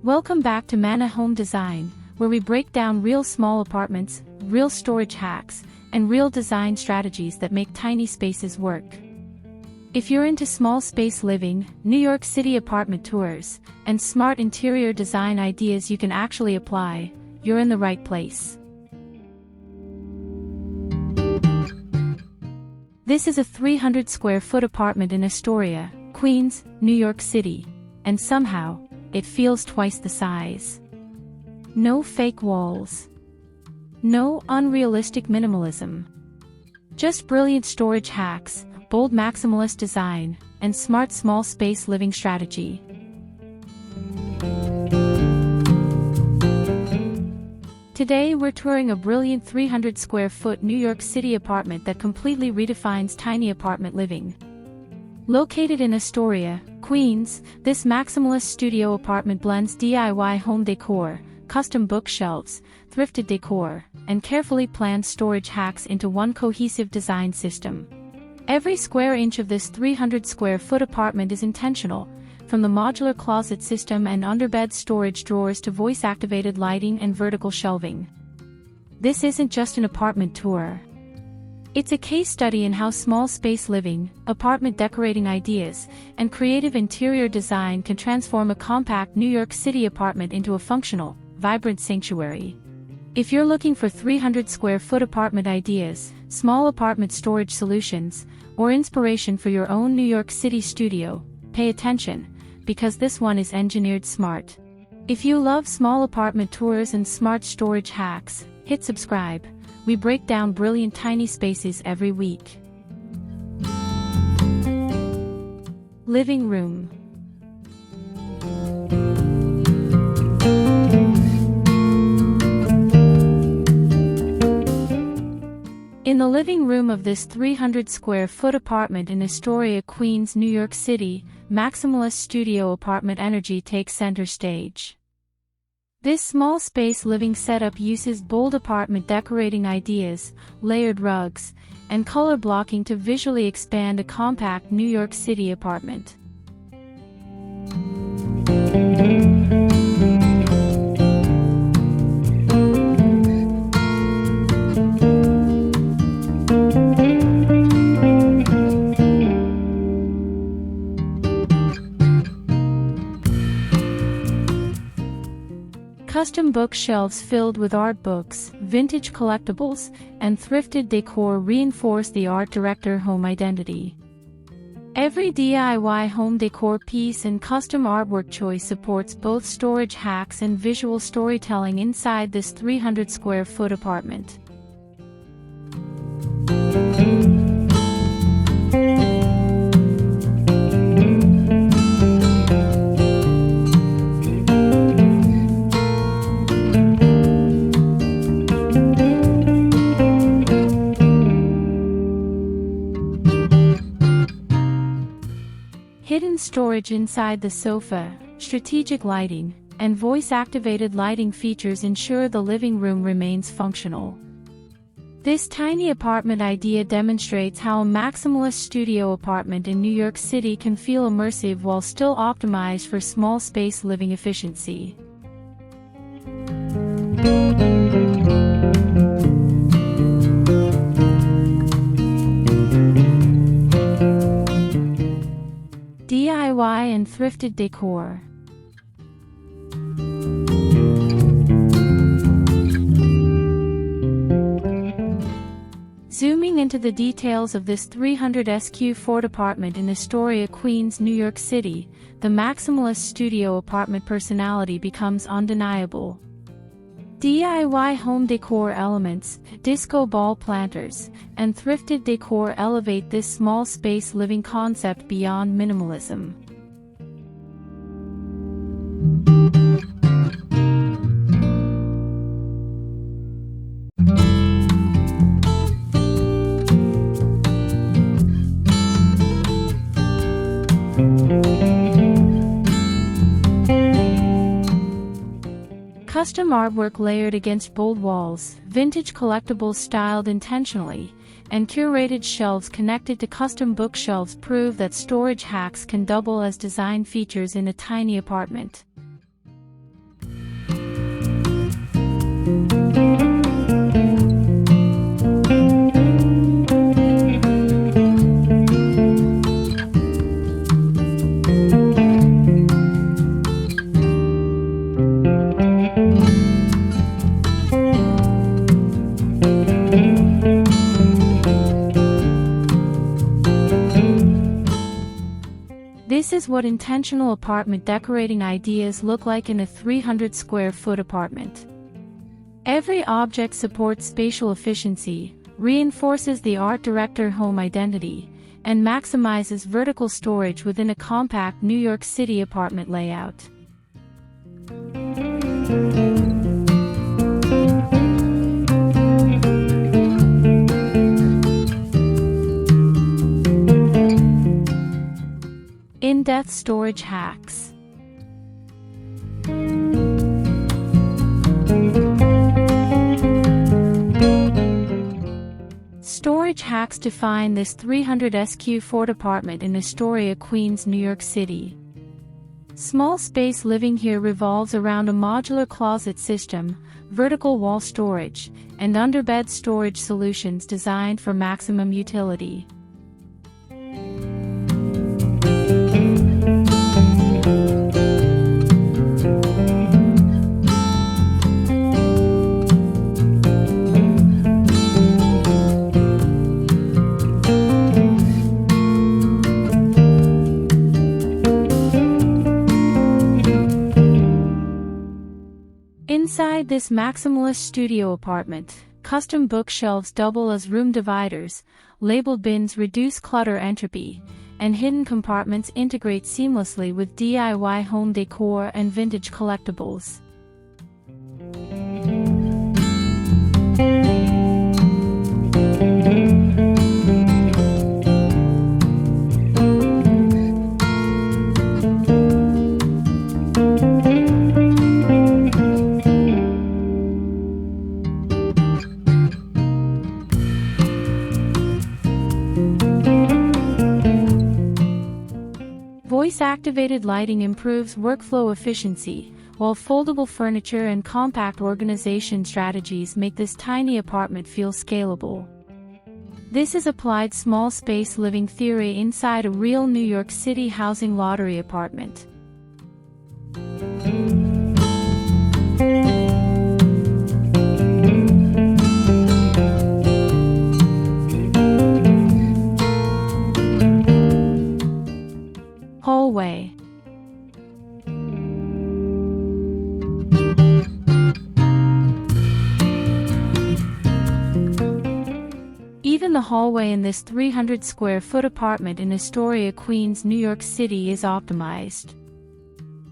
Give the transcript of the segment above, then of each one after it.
Welcome back to Manna Home Design, where we break down real small apartments, real storage hacks, and real design strategies that make tiny spaces work. If you're into small space living, New York City apartment tours, and smart interior design ideas you can actually apply, you're in the right place. This is a 300 square foot apartment in Astoria, Queens, New York City, and somehow, it feels twice the size. No fake walls. No unrealistic minimalism. Just brilliant storage hacks, bold maximalist design, and smart small space living strategy. Today we're touring a brilliant 300 square foot New York City apartment that completely redefines tiny apartment living. Located in Astoria, Queens, this maximalist studio apartment blends DIY home decor, custom bookshelves, thrifted decor, and carefully planned storage hacks into one cohesive design system. Every square inch of this 300 square foot apartment is intentional, from the modular closet system and underbed storage drawers to voice-activated lighting and vertical shelving. This isn't just an apartment tour. It's a case study in how small space living, apartment decorating ideas, and creative interior design can transform a compact New York City apartment into a functional, vibrant sanctuary. If you're looking for 300 square foot apartment ideas, small apartment storage solutions, or inspiration for your own New York City studio, pay attention, because this one is engineered smart. If you love small apartment tours and smart storage hacks, hit subscribe. We break down brilliant tiny spaces every week. Living room. In the living room of this 300 square foot apartment in Astoria, Queens, New York City, maximalist studio apartment energy takes center stage. This small space living setup uses bold apartment decorating ideas, layered rugs, and color blocking to visually expand a compact New York City apartment. Custom bookshelves filled with art books, vintage collectibles, and thrifted decor reinforce the art director home identity. Every DIY home decor piece and custom artwork choice supports both storage hacks and visual storytelling inside this 300 square foot apartment. Hidden storage inside the sofa, strategic lighting, and voice-activated lighting features ensure the living room remains functional. This tiny apartment idea demonstrates how a maximalist studio apartment in New York City can feel immersive while still optimized for small space living efficiency. DIY and thrifted decor. Zooming into the details of this 300 sq ft apartment in Astoria, Queens, New York City, the maximalist studio apartment personality becomes undeniable. DIY home decor elements, disco ball planters, and thrifted decor elevate this small space living concept beyond minimalism. Custom artwork layered against bold walls, vintage collectibles styled intentionally, and curated shelves connected to custom bookshelves prove that storage hacks can double as design features in a tiny apartment. This is what intentional apartment decorating ideas look like in a 300 square foot apartment. Every object supports spatial efficiency, reinforces the art director home identity, and maximizes vertical storage within a compact New York City apartment layout. In-depth storage hacks. Storage hacks define this 300 sq ft apartment in Astoria, Queens, New York City. Small space living here revolves around a modular closet system, vertical wall storage, and underbed storage solutions designed for maximum utility. Inside this maximalist studio apartment, custom bookshelves double as room dividers, labeled bins reduce clutter entropy, and hidden compartments integrate seamlessly with DIY home decor and vintage collectibles. Voice-activated lighting improves workflow efficiency, while foldable furniture and compact organization strategies make this tiny apartment feel scalable. This is applied small space living theory inside a real New York City housing lottery apartment. Hallway. Even the hallway in this 300 square foot apartment in Astoria, Queens, New York City is optimized.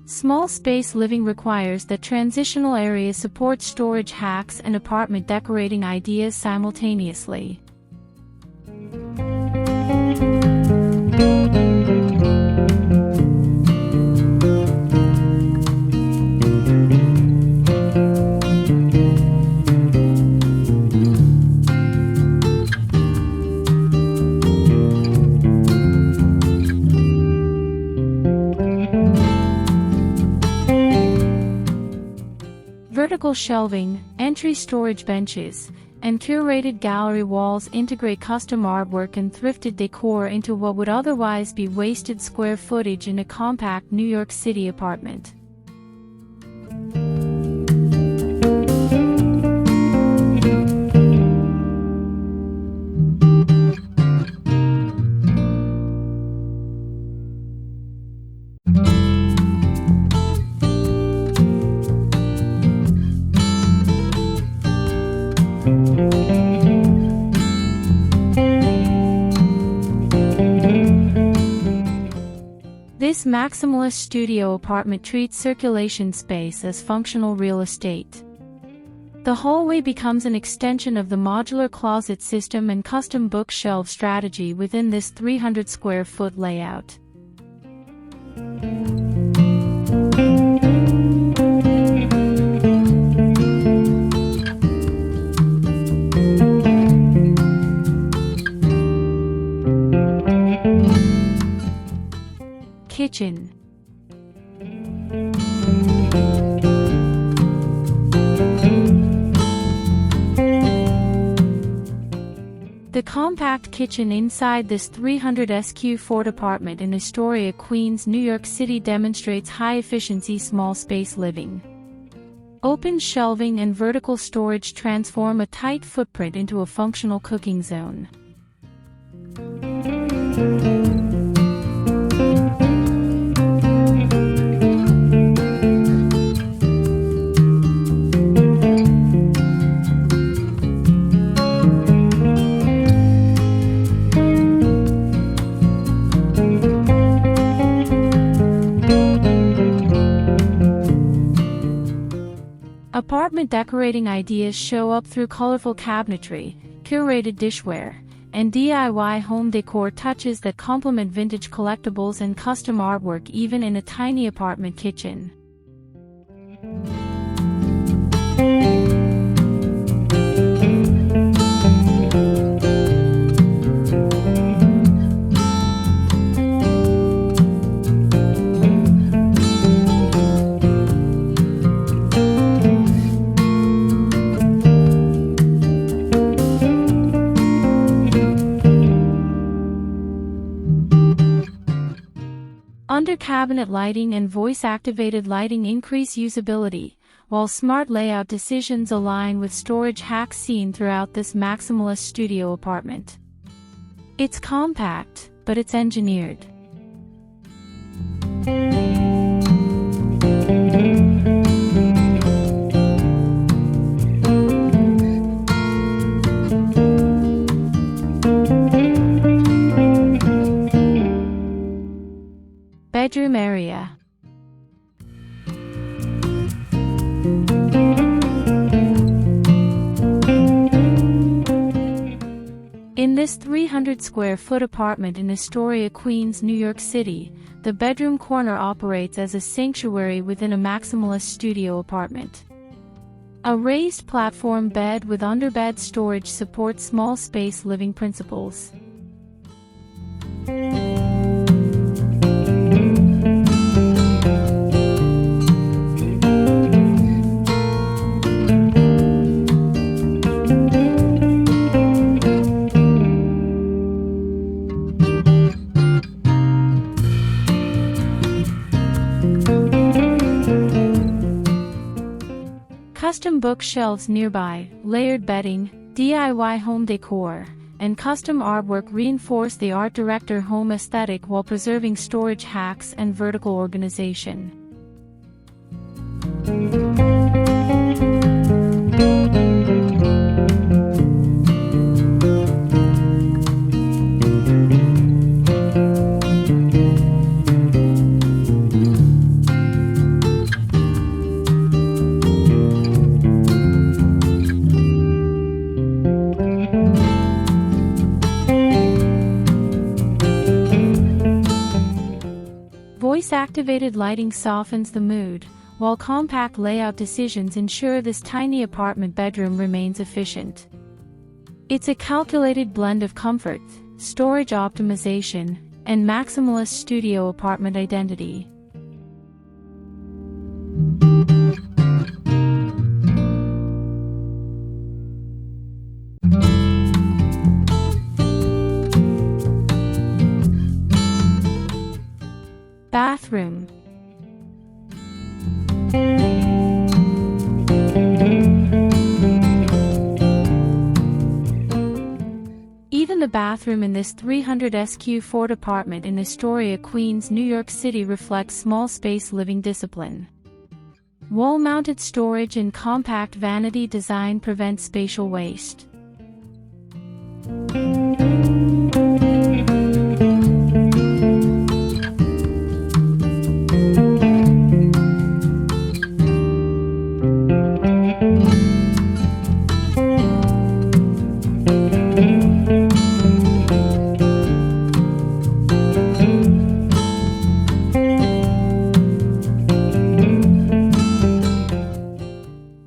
Small space living requires that transitional areas support storage hacks and apartment decorating ideas simultaneously. Vertical shelving, entry storage benches, and curated gallery walls integrate custom artwork and thrifted decor into what would otherwise be wasted square footage in a compact New York City apartment. This maximalist studio apartment treats circulation space as functional real estate. The hallway becomes an extension of the modular closet system and custom bookshelf strategy within this 300 square foot layout. Kitchen. The compact kitchen inside this 300 sq ft apartment in Astoria, Queens, New York City demonstrates high-efficiency small space living. Open shelving and vertical storage transform a tight footprint into a functional cooking zone. Apartment decorating ideas show up through colorful cabinetry, curated dishware, and DIY home decor touches that complement vintage collectibles and custom artwork even in a tiny apartment kitchen. Under-cabinet lighting and voice-activated lighting increase usability, while smart layout decisions align with storage hacks seen throughout this maximalist studio apartment. It's compact, but it's engineered. Bedroom area. In this 300 square foot apartment in Astoria, Queens, New York City, the bedroom corner operates as a sanctuary within a maximalist studio apartment. A raised platform bed with underbed storage supports small space living principles. Custom bookshelves nearby, layered bedding, DIY home decor, and custom artwork reinforce the art director home aesthetic while preserving storage hacks and vertical organization. Voice-activated lighting softens the mood, while compact layout decisions ensure this tiny apartment bedroom remains efficient. It's a calculated blend of comfort, storage optimization, and maximalist studio apartment identity. Bathroom. Even the bathroom in this 300 sq ft apartment in Astoria, Queens, New York City reflects small space living discipline. Wall-mounted storage and compact vanity design prevent spatial waste.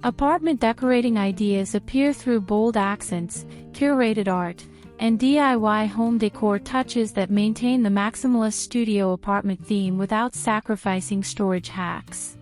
Apartment decorating ideas appear through bold accents, curated art, and DIY home decor touches that maintain the maximalist studio apartment theme without sacrificing storage hacks.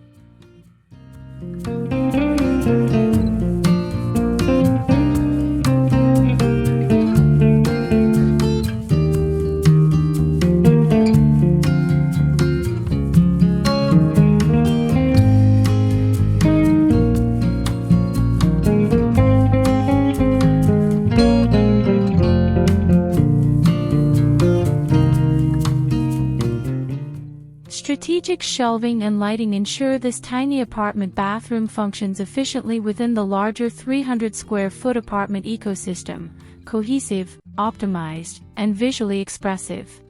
Strategic shelving and lighting ensure this tiny apartment bathroom functions efficiently within the larger 300 square foot apartment ecosystem, cohesive, optimized, and visually expressive.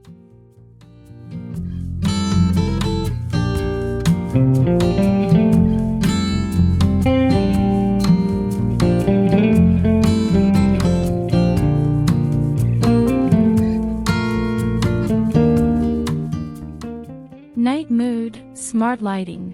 Night mood, smart lighting.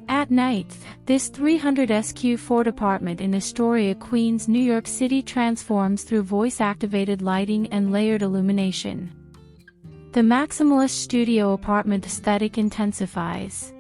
At night, this 300 sq ft apartment in Astoria, Queens, New York City transforms through voice-activated lighting and layered illumination. The maximalist studio apartment aesthetic intensifies.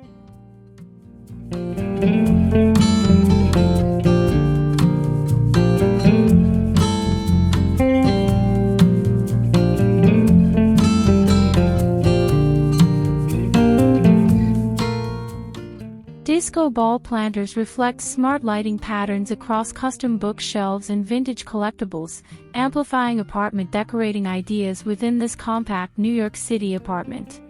Disco ball planters reflect smart lighting patterns across custom bookshelves and vintage collectibles, amplifying apartment decorating ideas within this compact New York City apartment.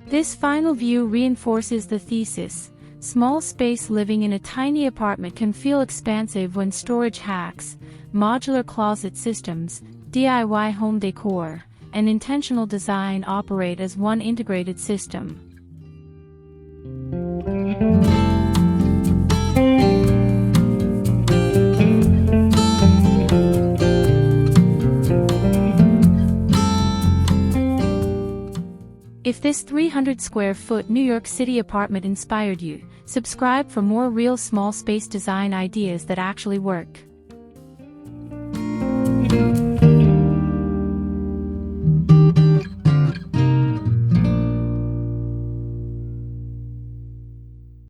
This final view reinforces the thesis: small space living in a tiny apartment can feel expansive when storage hacks, modular closet systems, DIY home decor, and intentional design operate as one integrated system. If this 300 square foot New York City apartment inspired you, subscribe for more real small space design ideas that actually work.